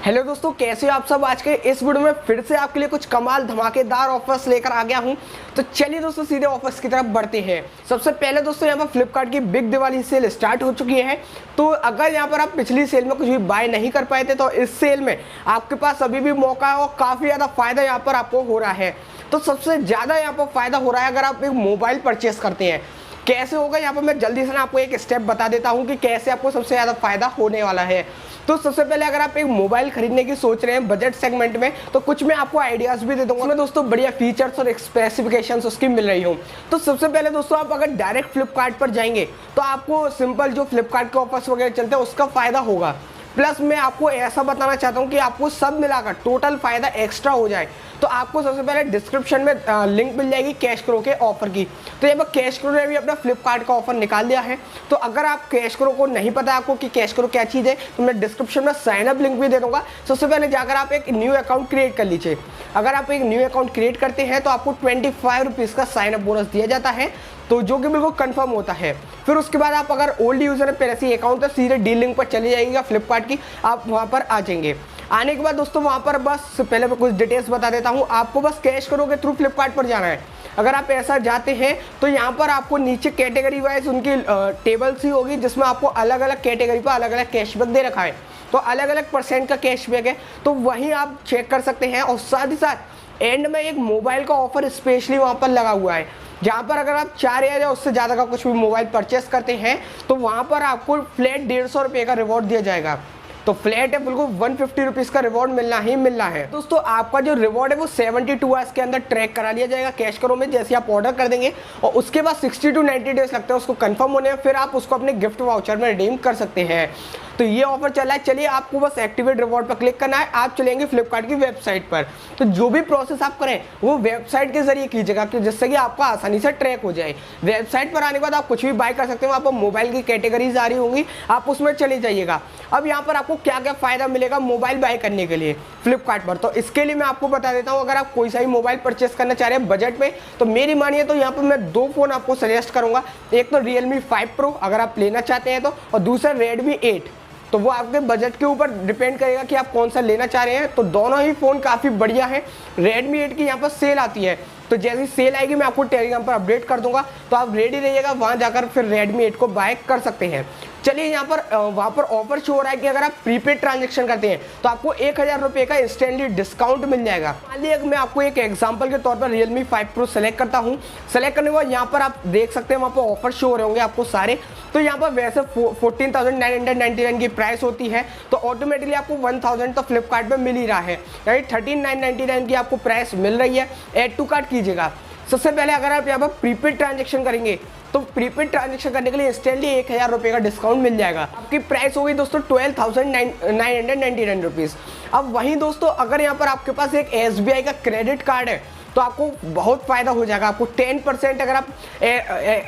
Hello दोस्तों, कैसे हो आप सब। आज के इस वीडियो में फिर से आपके लिए कुछ कमाल धमाकेदार ऑफर्स लेकर आ गया हूं। तो चलिए दोस्तों सीधे ऑफर्स की तरफ बढ़ते हैं। सबसे पहले दोस्तों यहाँ पर फ्लिपकार्ट की बिग दिवाली सेल स्टार्ट हो चुकी है। तो अगर यहाँ पर आप पिछली सेल में कुछ भी बाय नहीं कर पाए थे तो इस सेल में आपके पास अभी भी मौका है और काफ़ी ज़्यादा फायदा यहाँ पर आपको हो रहा है। तो सबसे ज़्यादा यहाँ पर फायदा हो रहा है अगर आप एक मोबाइल परचेस करते हैं। कैसे होगा यहाँ पर मैं जल्दी से ना आपको एक स्टेप बता देता हूँ कि कैसे आपको सबसे ज़्यादा फायदा होने वाला है। तो सबसे पहले अगर आप एक मोबाइल खरीदने की सोच रहे हैं बजट सेगमेंट में, तो कुछ मैं आपको आइडियाज़ भी दे दूंगा। उसमें दोस्तों बढ़िया फीचर्स और स्पेसिफिकेशंस उसकी मिल रही हूँ। तो सबसे पहले दोस्तों आप अगर डायरेक्ट फ्लिपकार्ट पर जाएंगे तो आपको सिंपल जो फ्लिपकार्ट के ऑफर्स वगैरह चलते हैं उसका फ़ायदा होगा। प्लस मैं आपको ऐसा बताना चाहता हूँ कि आपको सब मिलाकर टोटल फायदा एक्स्ट्रा हो जाए। तो आपको सबसे पहले डिस्क्रिप्शन में लिंक मिल जाएगी कैश करो के ऑफर की। तो यहाँ पर कैश करो ने भी अपना फ्लिपकार्ट का ऑफर निकाल दिया है। तो अगर आप कैश करो को नहीं पता आपको कि कैश करो क्या चीज़ है तो मैं डिस्क्रिप्शन में साइन अप लिंक भी दे दूंगा। सबसे पहले जाकर आप एक न्यू अकाउंट क्रिएट कर लीजिए। अगर आप एक न्यू अकाउंट क्रिएट करते हैं तो आपको 25 रुपीज़ का साइन अप बोनस दिया जाता है, तो जो कि बिल्कुल कंफर्म होता है। फिर उसके बाद आप अगर ओल्ड यूजर है पहले से अकाउंट है सीधे डी लिंक पर चले जाएंगे फ्लिपकार्ट की, आप वहाँ पर आ जाएंगे। आने के बाद दोस्तों वहाँ पर बस पहले मैं कुछ डिटेल्स बता देता हूँ। आपको बस कैश करो के थ्रू फ्लिपकार्ट पर जाना है। अगर आप ऐसा जाते हैं तो यहाँ पर आपको नीचे कैटेगरी वाइज उनकी टेबल्स ही होगी जिसमें आपको अलग अलग कैटेगरी पर अलग अलग कैशबैक दे रखा है। तो अलग अलग % का कैशबैक है, तो वहीं आप चेक कर सकते हैं। और साथ ही साथ एंड में एक मोबाइल का ऑफर स्पेशली वहाँ पर लगा हुआ है, जहाँ पर अगर आप 4 या उससे ज़्यादा का कुछ भी मोबाइल परचेस करते हैं तो वहाँ पर आपको फ्लैट 150 रुपये का रिवॉर्ड दिया जाएगा। तो फ्लैट है बिल्कुल 150 रुपीज़ का रिवॉर्ड मिलना ही मिलना है। दोस्तों आपका जो रिवॉर्ड है वो 72 आवर्स के अंदर ट्रैक करा लिया जाएगा कैश करो में, जैसे आप ऑर्डर कर देंगे। और उसके बाद 60 to 90 डेज लगता है उसको कंफर्म होने में, फिर आप उसको अपने गिफ्ट वाउचर में रिडीम कर सकते हैं। तो ये ऑफर चला है। चलिए आपको बस एक्टिवेट रिवॉर्ड पर क्लिक करना है। आप चलेंगे फ्लिपकार्ट की वेबसाइट पर। तो जो भी प्रोसेस आप करें वो वेबसाइट के जरिए कीजिएगा कि जिससे कि आपका आसानी से ट्रैक हो जाए। वेबसाइट पर आने के बाद आप कुछ भी बाय कर सकते हो। वहाँ पर मोबाइल की कैटेगरीज आ रही होंगी, आप उसमें चले जाइएगा। अब यहाँ पर आपको क्या क्या फायदा मिलेगा मोबाइल बाय करने के लिए फ्लिपकार्ट पर, तो इसके लिए मैं आपको बता देता हूँ। अगर आप कोई सा भी मोबाइल परचेस करना चाह रहे हैं बजट में, तो मेरी मानिए तो यहाँ पर मैं 2 फ़ोन आपको सजेस्ट करूँगा। एक तो Realme 5 Pro अगर आप लेना चाहते हैं तो, और दूसरा Redmi 8। तो वो आपके बजट के ऊपर डिपेंड करेगा कि आप कौन सा लेना चाह रहे हैं। तो दोनों ही फ़ोन काफ़ी बढ़िया है। Redmi 8 की यहाँ पर सेल आती है, तो जैसी सेल आएगी मैं आपको टेलीग्राम पर अपडेट कर दूंगा। तो आप रेडी रहिएगा, वहाँ जाकर फिर Redmi 8 को बाय कर सकते हैं। चलिए यहाँ पर वहाँ पर ऑफर शो हो रहा है कि अगर आप प्रीपेड ट्रांजैक्शन करते हैं तो आपको 1000 रुपये का इंस्टेंटली डिस्काउंट मिल जाएगा। मान लीजिए मैं आपको एक एग्जांपल के तौर पर Realme 5 Pro सेलेक्ट करता हूँ। सेलेक्ट करने के बाद यहाँ पर आप देख सकते हैं वहाँ पर ऑफर शो हो रहे होंगे आपको सारे। तो यहाँ पर वैसे 14,999 की प्राइस होती है, तो ऑटोमेटिकली आपको 1000 तो फ्लिपकार्ट पर मिल ही रहा है, यानी 13,999 की आपको प्राइस मिल रही है। ऐड टू कार्ट कीजिएगा। सबसे पहले अगर आप यहाँ पर प्रीपेड ट्रांजैक्शन करेंगे तो प्रीपेड ट्रांजैक्शन करने के लिए इंस्टेंटली 1000 रुपये का डिस्काउंट मिल जाएगा। आपकी प्राइस होगी दोस्तों 12,999 रुपीज़। अब वहीं दोस्तों अगर यहाँ पर आपके पास एक SBI का क्रेडिट कार्ड है तो आपको बहुत फ़ायदा हो जाएगा। आपको 10% अगर आप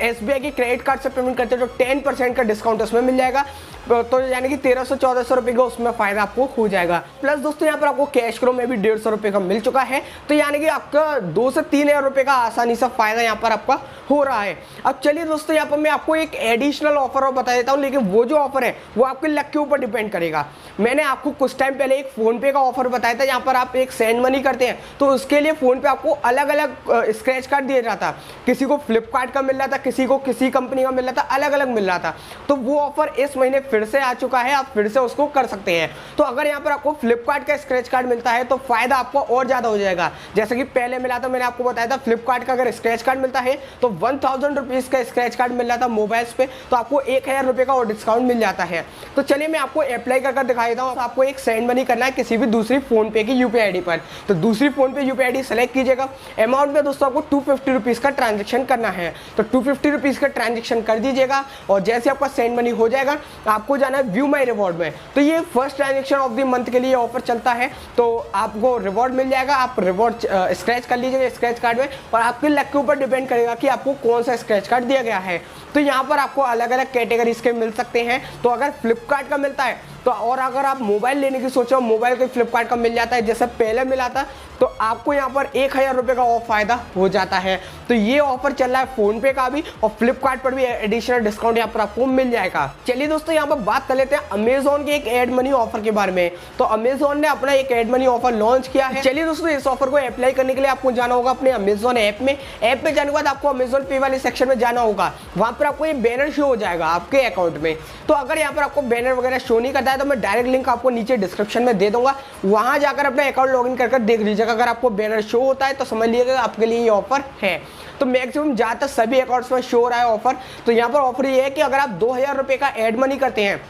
SBI के क्रेडिट कार्ड से पेमेंट करते हो तो 10% का डिस्काउंट उसमें मिल जाएगा। तो यानी कि 1300-1400 रुपये का उसमें फ़ायदा आपको हो जाएगा। प्लस दोस्तों यहाँ पर आपको कैश करो में भी 150 रुपये का मिल चुका है। तो यानी कि आपका 2 से 3,000 रुपये का आसानी से फ़ायदा यहाँ पर आपका हो रहा है। अब चलिए दोस्तों यहाँ पर मैं आपको एक एडिशनल ऑफर और बता देता हूँ, लेकिन वो जो ऑफर है वो आपके लक के ऊपर डिपेंड करेगा। मैंने आपको कुछ टाइम पहले एक फ़ोनपे का ऑफर बताया था, यहाँ पर आप एक सेंड मनी करते हैं तो उसके लिए फ़ोनपे आपको अलग अलग स्क्रैच कार्ड दिया रहा था। किसी को फ्लिपकार्ट का मिल रहा था, किसी को किसी कंपनी का मिल रहा था, अलग अलग मिल रहा था। तो वो ऑफर इस महीने फिर से आ चुका है, आप फिर से उसको कर सकते हैं। तो अगर यहाँ पर आपको फ्लिपकार्ट का स्क्रैच कार्ड मिलता है तो फायदा आपको और ज़्यादा हो जाएगा। जैसे कि पहले मिला था, मैंने आपको बताया था फ्लिपकार्ट का अगर स्क्रैच कार्ड मिलता है तो 1000 रुपीज़ का स्क्रैच कार्ड मिल रहा था मोबाइल्स पे, तो आपको 1000 रुपये का और डिस्काउंट मिल जाता है। तो चलिए मैं आपको अप्लाई करके दिखा देता हूँ। आपको एक सेंड मनी करना है किसी भी दूसरी फ़ोनपे की UPI ID पर। तो दूसरी फ़ोनपे UPI ID सेलेक्ट कीजिएगा। अमाउंट में दोस्तों आपको 250 रुपीज़ का ट्रांजेक्शन करना है, तो 250 रुपीज़ का ट्रांजेक्शन कर दीजिएगा। और जैसे आपका सेंड मनी हो जाएगा आपको जाना है व्यू माई रिवॉर्ड में। तो ये first transaction of the month के लिए ऑफर चलता है, तो आपको रिवॉर्ड मिल जाएगा। आप रिवॉर्ड स्क्रैच कर लीजिएगा स्क्रैच कार्ड में, और आपके लक के ऊपर डिपेंड करेगा कि आपको कौन सा स्क्रैच कार्ड दिया गया है। तो यहाँ पर आपको अलग अलग कैटेगरीज के मिल सकते हैं। तो अगर फ्लिपकार्ट का मिलता है तो, और अगर आप मोबाइल लेने की सोचो मोबाइल का फ्लिपकार्ट का मिल जाता है जैसे पहले मिला था, तो आपको यहाँ पर 1000 रुपये का और फायदा हो जाता है। तो ये ऑफर चल रहा है फ़ोनपे का भी, और फ्लिपकार्ट पर भी एडिशनल डिस्काउंट यहाँ पर आपको मिल जाएगा। चलिए दोस्तों यहाँ पर बात कर लेते हैं अमेजोन के एक एड मनी ऑफर के बारे में। तो अमेजोन ने अपना एक एड मनी ऑफर लॉन्च किया है। चलिए दोस्तों, इस ऑफर को अप्लाई करने के लिए आपको जाना होगा अपने अमेजोन ऐप में। ऐप में जाने के बाद आपको अमेजोन पे वाले सेक्शन में जाना होगा। वहां पर आपको ये बैनर शो हो जाएगा आपके अकाउंट में। तो अगर यहाँ पर आपको बैनर वगैरह शो नहीं करता है तो मैं डायरेक्ट लिंक आपको नीचे डिस्क्रिप्शन में दे दूंगा, वहां जाकर अपना अकाउंट लॉगिन कर देख लीजिएगा। अगर आपको बैनर शो होता है तो समझ लीजिएगा आपके लिए ये ऑफर है। तो मैक्सिमम ज़्यादातर सभी अकाउंट्स में शो हो रहा है ऑफर। तो यहाँ पर ऑफर ये है कि अगर आप 2000 रुपये का एड मनी करते हैं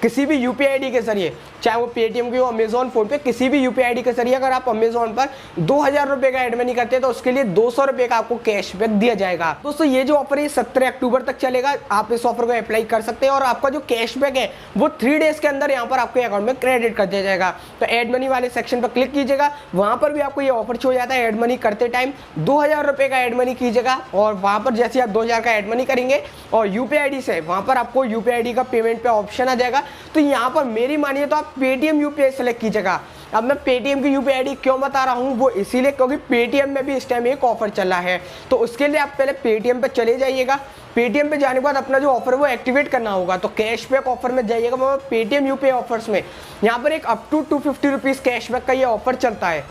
किसी भी यूपीआई आईडी के जरिए, चाहे वो पेटीएम की हो, अमेजोन फोन पे, किसी भी यूपीआई आईडी के जरिए अगर आप अमेजोन पर 2000 रुपये का एड मनी करते हैं तो उसके लिए 200 रुपये का आपको कैशबैक दिया जाएगा। दोस्तों ये जो ऑफर है 17 अक्टूबर तक चलेगा। आप इस ऑफर को अप्लाई कर सकते हैं और आपका जो कैशबैक है वो 3 डेज के अंदर यहाँ पर आपके अकाउंट में क्रेडिट कर दिया जाएगा। तो एड मनी वाले सेक्शन पर क्लिक कीजिएगा, वहां पर भी आपको ये ऑफर शो हो जाता है। एड मनी करते टाइम 2000 रुपये का एड मनी कीजिएगा और वहां पर जैसे आप 2000 का एड मनी करेंगे और यूपीआई आईडी से वहां पर आपको यूपीआई आईडी का पेमेंट पे ऑप्शन आ जाएगा। तो यहाँ पर मेरी मानिए तो आप पेटीएम यूपीआई सेलेक्ट कीजिएगा। अब मैं पेटीएम की यूपीआई आईडी क्यों बता रहा हूँ, वो इसीलिए क्योंकि पेटीएम में भी इस टाइम एक ऑफर चला है। तो उसके लिए आप पहले पेटीएम पे चले जाइएगा। पेटीएम पे जाने के बाद अपना जो ऑफर है वो एक्टिवेट करना होगा। तो कैशबैक ऑफर में जाइएगा, पेटीएम यूपीआई ऑफर्स में यहाँ पर एक अप टू 250 रुपीज़ कैशबैक का ये ऑफर चलता है,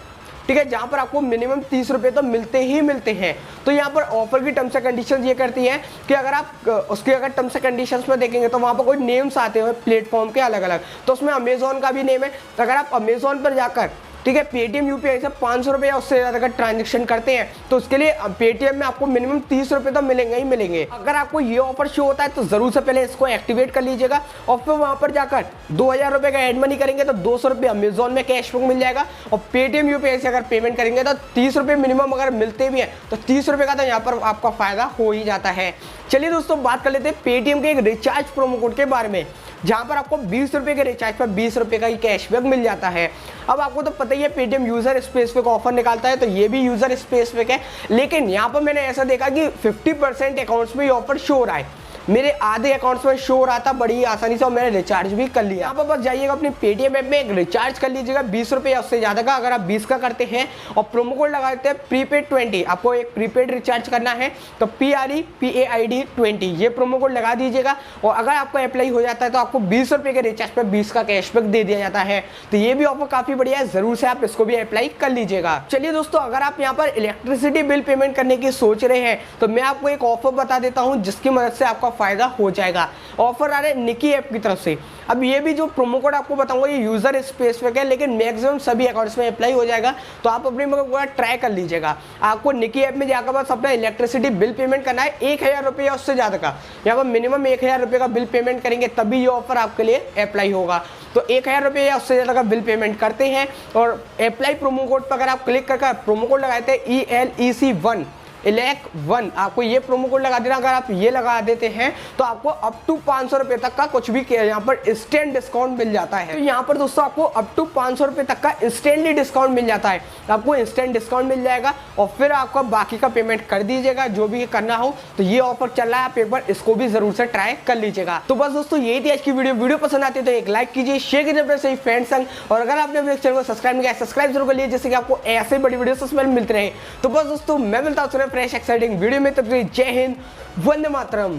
ठीक है, जहां पर आपको मिनिमम 30 रुपये तो मिलते ही मिलते हैं। तो यहाँ पर ऑफर की टर्म्स एंड कंडीशंस ये करती हैं कि अगर आप उसके अगर टर्म्स एंड कंडीशंस में देखेंगे तो वहाँ पर कोई नेम्स आते हैं प्लेटफॉर्म के अलग अलग। तो उसमें अमेजोन का भी नेम है। तो अगर आप अमेजोन पर जाकर, ठीक है, पेटीएम यूपीआई से 500 रुपये या उससे ज़्यादा का ट्रांजेक्शन करते हैं तो उसके लिए पेटीएम में आपको मिनिमम 30 रुपये तो मिलेंगे ही मिलेंगे। अगर आपको ये ऑफर शो होता है तो ज़रूर से पहले इसको एक्टिवेट कर लीजिएगा और फिर वहाँ पर जाकर 2000 रुपये का एड मनी करेंगे तो 200 रुपये अमेजोन में कैशबैक मिल जाएगा। और पेटीएम यूपीआई से अगर पेमेंट करेंगे तो 30 रुपये मिनिमम अगर मिलते भी हैं तो 30 रुपये का तो यहाँ पर आपका फ़ायदा हो ही जाता है। चलिए दोस्तों, बात कर लेते हैं पेटीएम के एक रिचार्ज प्रोमो कोड के बारे में, जहां पर आपको 20 रुपये के रिचार्ज पर 20 रुपये का ही कैशबैक मिल जाता है। अब आपको तो पता ही है पेटीएम यूजर स्पेसिफिक ऑफर निकालता है, तो ये भी यूजर स्पेसिफिक है। लेकिन यहाँ पर मैंने ऐसा देखा कि 50% अकाउंट्स में ये ऑफर शो हो रहा है। मेरे आधे अकाउंट्स में शो हो रहा था बड़ी आसानी से और मैंने रिचार्ज भी कर लिया। आप बस जाइएगा अपनी पेटीएम ऐप में, एक रिचार्ज कर लीजिएगा 20 रुपये या उससे ज़्यादा का। अगर आप 20 का करते हैं और प्रोमो कोड लगा देते हैं प्रीपेड 20, आपको एक प्रीपेड रिचार्ज करना है तो PREPAID 20 ये प्रोमो कोड लगा दीजिएगा। और अगर आपको अप्लाई हो जाता है तो आपको 20 रुपये के रिचार्ज पर 20 का कैशबैक दे दिया जाता है। तो ये भी ऑफर काफ़ी बढ़िया है, ज़रूर से आप इसको भी अप्लाई कर लीजिएगा। चलिए दोस्तों, अगर आप यहाँ पर इलेक्ट्रिसिटी बिल पेमेंट करने की सोच रहे हैं तो मैं आपको एक ऑफर बता देता हूँ जिसकी मदद से आपका फायदा हो जाएगा। ऑफर आ रहा है निकी ऐप की तरफ से। अब ये भी जो प्रोमो कोड आपको बताऊंगा ये यूजर स्पेसिफिक है, लेकिन मैक्सिमम सभी अकाउंट्स में अप्लाई हो जाएगा। तो आप अपनी पूरा ट्राई कर लीजिएगा। आपको निकी ऐप में जाकर बस अपना इलेक्ट्रिसिटी बिल पेमेंट करना है 1000 रुपये या उससे ज़्यादा का। यहाँ पर मिनिमम 1000 रुपये का बिल पेमेंट करेंगे तभी ये ऑफर आपके लिए अप्लाई होगा। तो 1000 रुपये या उससे ज़्यादा का बिल पेमेंट करते हैं और अप्लाई प्रोमो कोड पर अगर आप क्लिक करके प्रोमो कोड लगाते हैं ELEC1 ILEC1, आपको ये प्रोमो कोड लगा देना। अगर आप ये लगा देते हैं तो आपको अप टू 500 रुपये तक का कुछ भी यहाँ पर इंस्टेंट डिस्काउंट मिल जाता है। तो यहाँ पर दोस्तों आपको अप टू 500 रुपये तक का इंस्टेंटली डिस्काउंट मिल जाता है। आपको इंस्टेंट डिस्काउंट मिल जाएगा और फिर आपका बाकी का पेमेंट कर दीजिएगा जो भी करना हो। तो ये ऑफर चल रहा है, आप एक बार इसको भी जरूर से ट्राई कर लीजिएगा। तो बस दोस्तों यही थी आज की वीडियो पसंद आती है तो एक लाइक कीजिए, शेयर कीजिए अपने सही फ्रेंड्स संग। और अगर आपने अपने चैनल को सब्सक्राइब नहीं किया सब्सक्राइब जरूर कर लीजिए जिससे कि आपको ऐसे बड़ी वीडियो मिलते रहे। तो बस दोस्तों मैं मिलता हूँ फ्रेश एक्साइटिंग वीडियो में, तब तक जय हिंद, वंदे मातरम।